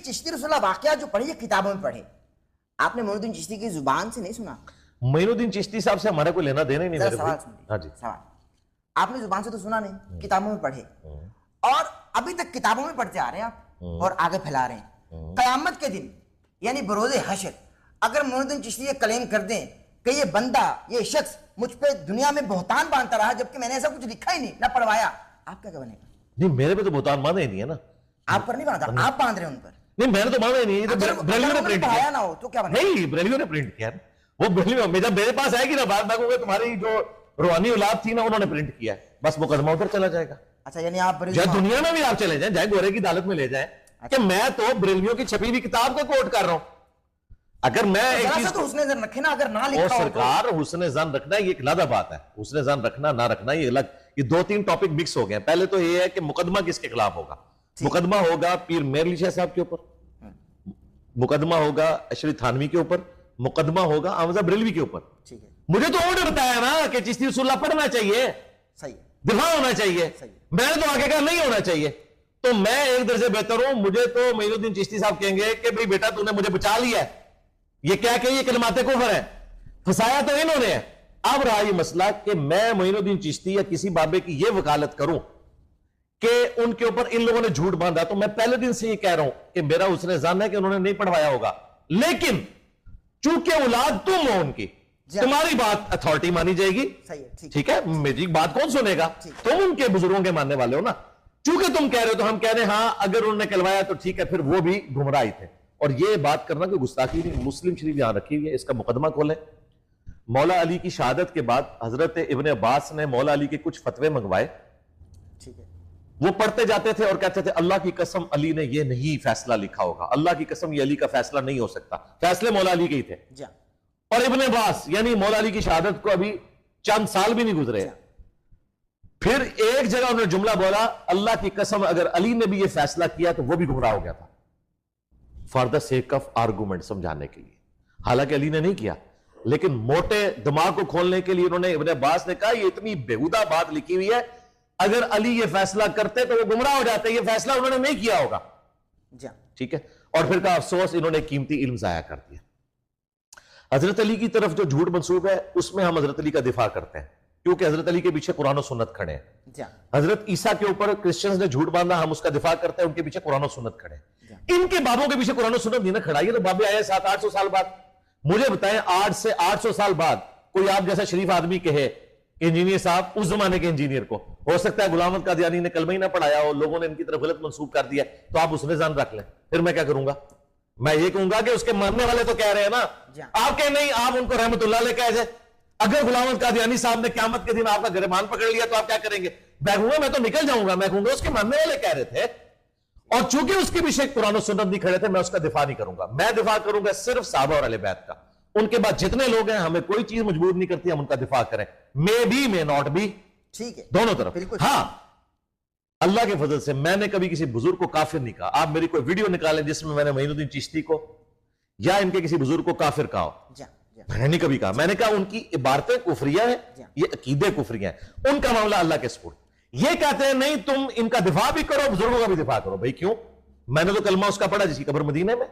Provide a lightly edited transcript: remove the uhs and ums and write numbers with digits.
चिश्ती रसूलुल्लाह वाकया जो पढ़े, ये किताबों में पढ़े, आपने मोइनुद्दीन चिश्ती की जुबान से नहीं सुना। मोइनुद्दीन चिश्ती साहब से हमारा कोई लेना देना ही नहीं। मेरे सवाल भाई, सुनिए। हाँ जी, सवाल आपने जुबान से तो सुना नहीं, किताबों में पढ़े, और अभी तक किताबों में पढ़ते आ रहे हैं आप और आगे फैला रहे हैं। कयामत के दिन यानी बरोज़े हश्र अगर मोइनुद्दीन चिश्ती ये क्लेम कर दें कि ये बंदा, ये शख्स मुझ पे दुनिया में बहुतान बांधता रहा जबकि मैंने ऐसा कुछ लिखा ही नहीं, ना पढ़वाया, आप क्या बनेगा? नहीं मेरे पे तो बहुतान बांधे ही नहीं है ना। आप पर नहीं बांधा, आप बांध रहे हैं उन पर। नहीं मैंने तो बांधा ही नहीं, ये तो ब्रेलियो ने प्रिंट किया ना हो तो क्या बनेगा? नहीं, ब्रेलियो ने प्रिंट किया, वो ब्रेलियो जब मेरे पास आएगी ना बात, मैं कहूंगा तुम्हारी जो रूहानी औलाद थी ना उन्होंने प्रिंट किया है, बस मुकदमा उधर चला जाएगा। अच्छा, यानी आप चाहे दुनिया में भी आप चले जाएं, चाहे गोरे की अदालत में ले जाएं, कि मैं तो ब्रेलियो की छपी हुई किताब को कोट कर रहा हूं। अगर मैं एक चीज तो हुस्ने ज़न रखे ना, अगर ना लिखा हो तो। सरकार हुस्ने ज़न रखना ये एक अलग बात है, हुस्ने ज़न रखना ना रखना ये अलग, ये दो तीन टॉपिक मिक्स हो गए। पहले तो ये है कि मुकदमा किसके खिलाफ होगा। मुकदमा होगा पीर मेहर अली शाह साहब के ऊपर, मुकदमा होगा अशरी थानवी के ऊपर, मुकदमा होगा आमजा बरेलवी के ऊपर। ठीक है, मुझे तो ऑर्डर बताया ना कि चिश्ती रसूलुल्लाह पढ़ना चाहिए, सही दिफा होना चाहिए, मैंने तो आगे कहा नहीं होना चाहिए। तो मैं एक दर्जे बेहतर हूं, मुझे तो मोइनुद्दीन चिश्ती साहब कहेंगे कि भाई बेटा तूने मुझे बचा लिया है, ये क्या कही, ये कलमाते कुफर है, फंसाया तो इन्होंने है। अब रहा ये मसला कि मैं मोइनुद्दीन चिश्ती या किसी बाबे की ये वकालत करूं कि उनके ऊपर इन लोगों ने झूठ बांधा, तो मैं पहले दिन से ये कह रहा हूं कि मेरा उसने जान है कि उन्होंने नहीं पढ़वाया होगा, लेकिन चूंकि औलाद तुम हो उनकी, तुम्हारी बात अथॉरिटी मानी जाएगी। ठीक है, मेरी बात कौन सुनेगा? तुम उनके बुजुर्गों के मानने वाले हो ना, चूंकि तुम कह रहे हो तो हम कह रहे हैं हाँ अगर उन्होंने कहलवाया तो ठीक है, फिर वो भी गुमराह थे। और ये बात करना कोई गुस्ताखी नहीं, मुस्लिम शरीफ यहां रखी हुई है, इसका मुकदमा खोलें। मौला अली की शहादत के बाद हजरत इब्न अब्बास ने मौला अली के कुछ फतवे मंगवाए, ठीक है, वो पढ़ते जाते थे और कहते थे अल्लाह की कसम अली ने ये नहीं फैसला लिखा होगा, अल्लाह की कसम ये अली का फैसला नहीं हो सकता, फैसले मौला अली के ही थे। और इब्न अब्बास यानी मौला अली की शहादत को अभी चंद साल भी नहीं गुजरे, फिर एक जगह उन्होंने जुमला बोला अल्लाह की कसम अगर अली ने भी ये फैसला किया तो वो भी गुमराह हो गया था, for the sake of argument, समझाने के लिए। हालांकि अली ने नहीं किया, लेकिन मोटे दिमाग को खोलने के लिए उन्होंने, इब्न अब्बास ने कहा ये इतनी बेहुदा बात लिखी हुई है, अगर अली ये फैसला करते तो वो गुमराह हो जाते, ये फैसला उन्होंने नहीं किया होगा। ठीक है, और फिर का अफसोस इन्होंने कीमती इल्म जाया कर दिया। हजरत अली की तरफ जो झूठ मंसूब है उसमें हम हजरत अली का दिफा करते हैं, क्योंकि हजरत अली के पीछे कुरान और सुन्नत खड़े हैं। हजरत ईसा के ऊपर क्रिश्चियंस ने झूठ बांधा, हम उसका दिफा करते हैं, उनके पीछे कुरान और सुन्नत खड़े हैं। इनके बाबों के पीछे कुरान और सुन्नत नहीं ना खड़ा, ये तो बाबे आए 700-800 साल बाद। मुझे बताएं 8 से 800 साल बाद कोई आप जैसा शरीफ आदमी कहे इंजीनियर साहब, उस जमाने के इंजीनियर को, हो सकता है गुलाम अहमद कादियानी ने कलमा ही ना पढ़ाया हो, लोगों ने इनकी तरफ गलत मंसूब कर दिया, तो आप उसने जान रख लें, फिर मैं क्या करूंगा? मैं ये कहूंगा कि उसके मानने वाले तो कह रहे हैं ना, आप कहें नहीं, आप उनको रहमतुल्लाह अलैह कह जाए। अगर गुलाम अहमद कादियानी साहब ने क़यामत के दिन आपका गिरबान पकड़ लिया तो आप क्या करेंगे? मैं कहूंगा मैं तो निकल जाऊंगा, मैं कहूंगा उसके मानने वाले कह रहे थे, और चूंकि उसके पीछे कुरान और सुन्नत नहीं खड़े थे, मैं उसका दिफा नहीं करूंगा। मैं दिफा करूंगा सिर्फ सहाबा और अहले बैत का। उनके बाद जितने लोग हैं, हमें कोई चीज मजबूर नहीं करती हम उनका दिफा करें, may be may not be, ठीक है, दोनों तरफ। हाँ, अल्लाह के फजल से मैंने कभी किसी बुजुर्ग को काफिर नहीं कहा। आप मेरी कोई वीडियो निकालें जिसमें मैंने मोइनुद्दीन चिश्ती को या इनके किसी बुजुर्ग को काफिर कहा हो, मैंने नहीं कभी कहा। मैंने कहा उनकी इबारतें कुफरिया है, ये अकीदे कुफरिया है, उनका मामला अल्लाह के सुपुर्द। ये कहते हैं नहीं तुम इनका दिफा भी करो, बुजुर्गों का भी दिफा करो। भाई क्यों? मैंने तो कलमा उसका पढ़ा जिसकी कब्र मदीने में।